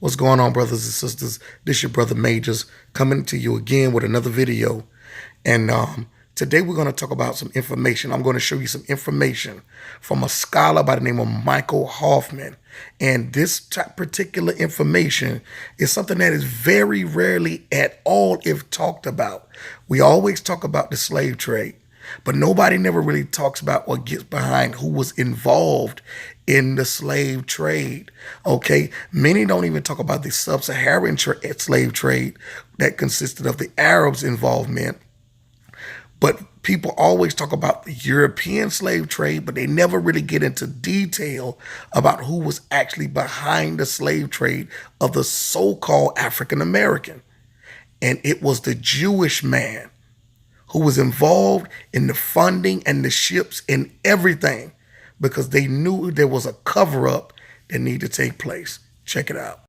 What's going on, brothers and sisters? This your brother Majors coming to you again with another video. And today we're going to talk about some information. I'm going to show you some information from a scholar by the name of Michael Hoffman. And this particular information is something that is very rarely at all if talked about. We always talk about the slave trade, but nobody never really talks about or gets behind who was involved in the slave trade. Okay, many don't even talk about the sub-Saharan slave trade that consisted of the Arabs' involvement. But people always talk about the European slave trade, but they never really get into detail about who was actually behind the slave trade of the so-called African American. And it was the Jewish man who was involved in the funding and the ships and everything, because they knew there was a cover-up that needed to take place. Check it out.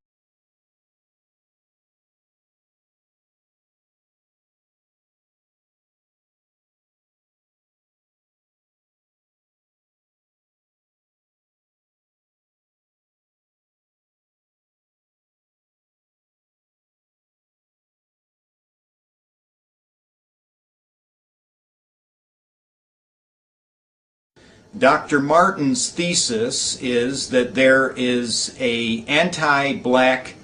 Dr. Martin's thesis is that there is an anti-black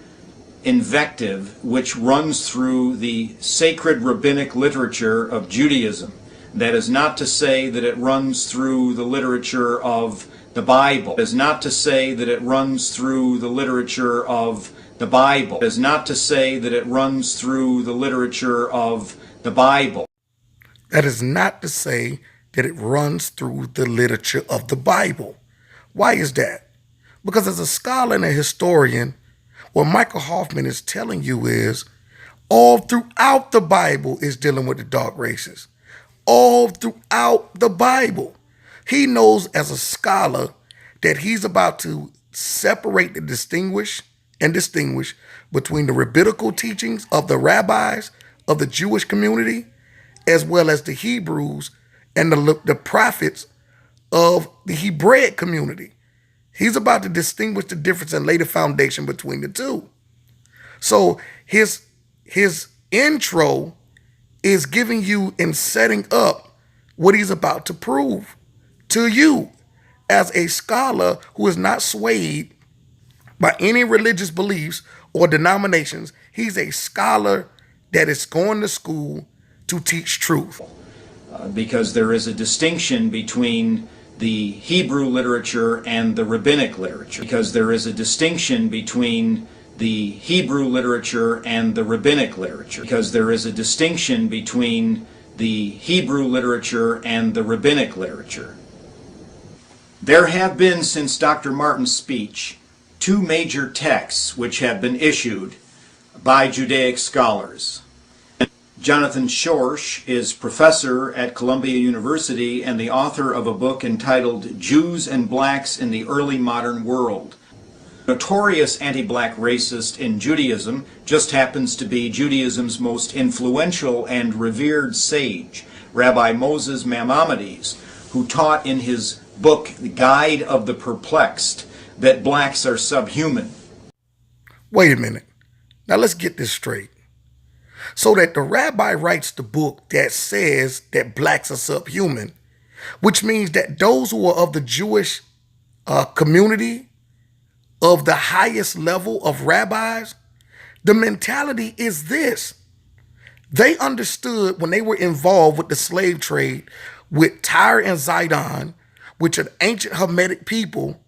invective which runs through the sacred rabbinic literature of Judaism. That is not to say that it runs through the literature of the Bible. That is not to say that it runs through the literature of the Bible. That is not to say that it runs through the literature of the Bible. That is not to say that it runs through the literature of the Bible. Why is that? Because as a scholar and a historian, what Michael Hoffman is telling you is all throughout the Bible is dealing with the dark races. All throughout the Bible. He knows as a scholar that he's about to separate and distinguish between the rabbinical teachings of the rabbis of the Jewish community, as well as the Hebrews and the prophets of the Hebraic community. He's about to distinguish the difference and lay the foundation between the two. So his intro is giving you and setting up what he's about to prove to you as a scholar who is not swayed by any religious beliefs or denominations. He's a scholar that is going to school to teach truth. Because there is a distinction between the Hebrew literature and the rabbinic literature. Because there is a distinction between the Hebrew literature and the rabbinic literature. Because there is a distinction between the Hebrew literature and the rabbinic literature. There have been, since Dr. Martin's speech, two major texts which have been issued by Judaic scholars. Jonathan M.A.J.O.R.S is professor at Columbia University and the author of a book entitled Jews and Blacks in the Early Modern World. Notorious anti-black racist in Judaism just happens to be Judaism's most influential and revered sage, Rabbi Moses Maimonides, who taught in his book, The Guide of the Perplexed, that blacks are subhuman. Wait a minute. Now let's get this straight. So that the rabbi writes the book that says that blacks are subhuman, which means that those who are of the Jewish community, of the highest level of rabbis, the mentality is this. They understood when they were involved with the slave trade with Tyre and Zidon, which are ancient Hamitic people.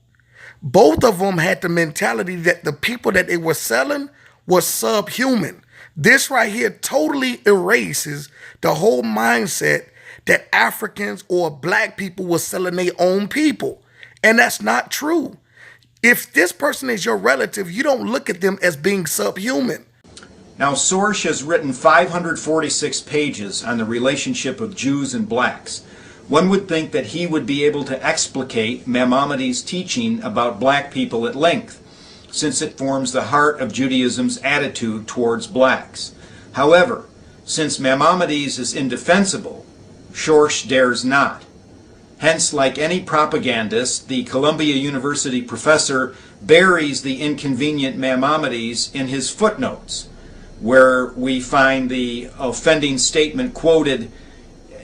Both of them had the mentality that the people that they were selling were subhuman. This right here totally erases the whole mindset that Africans or black people were selling their own people. And that's not true. If this person is your relative, you don't look at them as being subhuman. Now, Sorsh has written 546 pages on the relationship of Jews and blacks. One would think that he would be able to explicate Maimonides' teaching about black people at length, since it forms the heart of Judaism's attitude towards blacks. However, since Maimonides is indefensible, Sorsh dares not. Hence, like any propagandist, the Columbia University professor buries the inconvenient Maimonides in his footnotes, where we find the offending statement quoted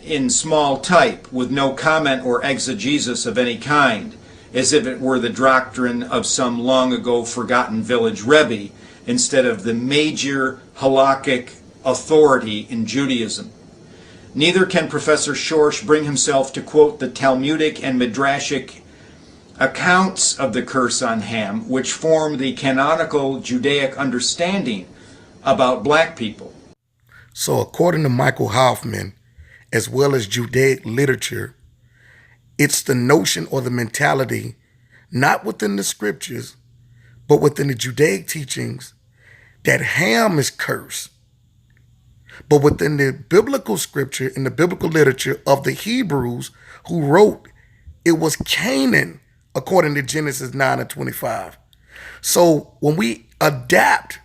in small type with no comment or exegesis of any kind, as if it were the doctrine of some long ago forgotten village rebbe instead of the major halakhic authority in Judaism. Neither can Professor M.A.J.O.R.S bring himself to quote the Talmudic and Midrashic accounts of the curse on Ham, which form the canonical Judaic understanding about black people. So according to Michael Hoffman, as well as Judaic literature, it's the notion or the mentality, not within the scriptures, but within the Judaic teachings, that Ham is cursed. But within the biblical scripture, in the biblical literature of the Hebrews who wrote, it was Canaan, according to Genesis 9:25. So when we adapt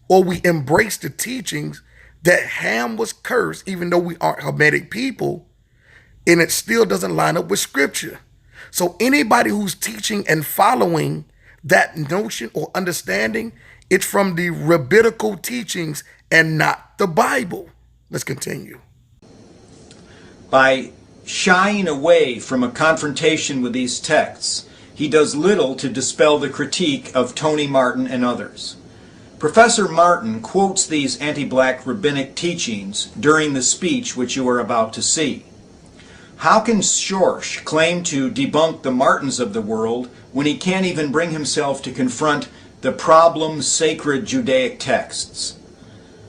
or we embrace the teachings that Ham was cursed, even though we aren't Hamitic people, and it still doesn't line up with scripture. So anybody who's teaching and following that notion or understanding, it's from the rabbinical teachings and not the Bible. Let's continue. By shying away from a confrontation with these texts, he does little to dispel the critique of Tony Martin and others. Professor Martin quotes these anti-black rabbinic teachings during the speech which you are about to see. How can M.A.J.O.R.S claim to debunk the Martins of the world when he can't even bring himself to confront the problem sacred Judaic texts?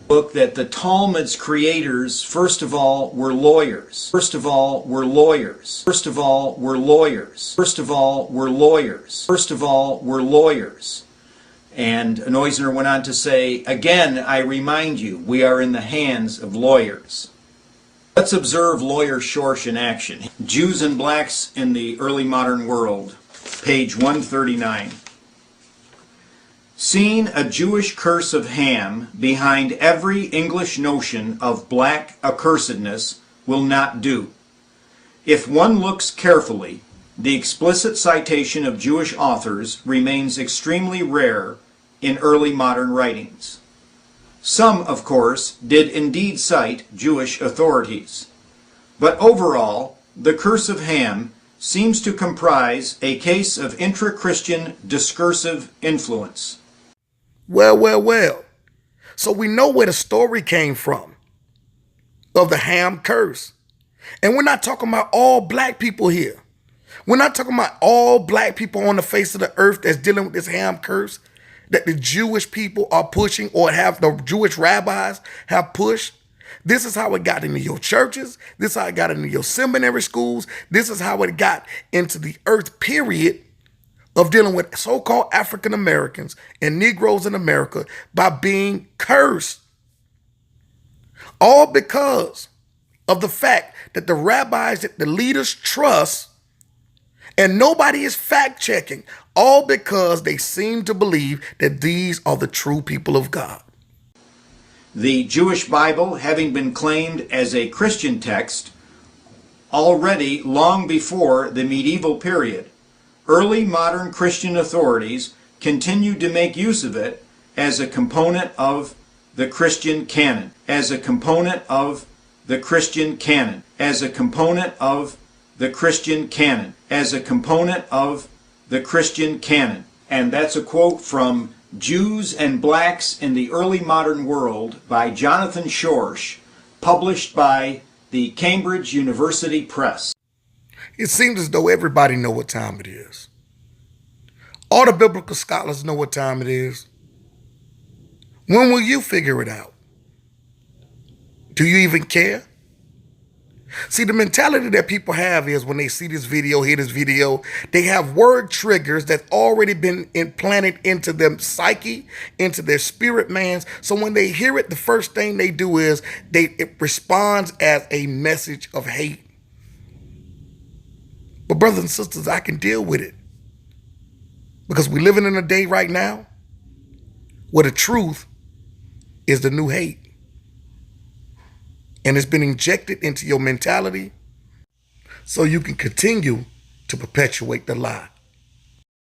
Look, that the Talmud's creators, first of all, were lawyers. First of all, were lawyers. First of all, were lawyers. First of all, were lawyers. First of all, were lawyers. And Neusner went on to say, again, I remind you, we are in the hands of lawyers. Let's observe lawyer M.A.J.O.R.S in action. Jews and Blacks in the Early Modern World, page 139. Seeing a Jewish curse of Ham behind every English notion of black accursedness will not do. If one looks carefully, the explicit citation of Jewish authors remains extremely rare in early modern writings. Some, of course, did indeed cite Jewish authorities. But overall, the curse of Ham seems to comprise a case of intra-Christian discursive influence. Well. So we know where the story came from of the Ham curse. And we're not talking about all black people here. We're not talking about all black people on the face of the earth that's dealing with this Ham curse that the Jewish people are pushing or have the Jewish rabbis have pushed. This is how it got into your churches. This is how it got into your seminary schools. This is how it got into the earth, period, of dealing with so-called African Americans and Negroes in America by being cursed. All because of the fact that the rabbis that the leaders trust, and nobody is fact-checking, all because they seem to believe that these are the true people of God. The Jewish Bible having been claimed as a Christian text already long before the medieval period, early modern Christian authorities continued to make use of it as a component of the Christian canon, as a component of the Christian canon, as a component of the Christian canon, as a component of the Christian canon. And that's a quote from Jews and Blacks in the Early Modern World by Jonathan Schorsch, published by the Cambridge University Press. It seems as though everybody know what time it is. All the biblical scholars know what time it is. When will you figure it out? Do you even care? See, the mentality that people have is when they see this video, hear this video, they have word triggers that's already been implanted into their psyche, into their spirit man's. So when they hear it, the first thing they do is it responds as a message of hate. But brothers and sisters, I can deal with it. Because we're living in a day right now where the truth is the new hate. And it's been injected into your mentality so you can continue to perpetuate the lie.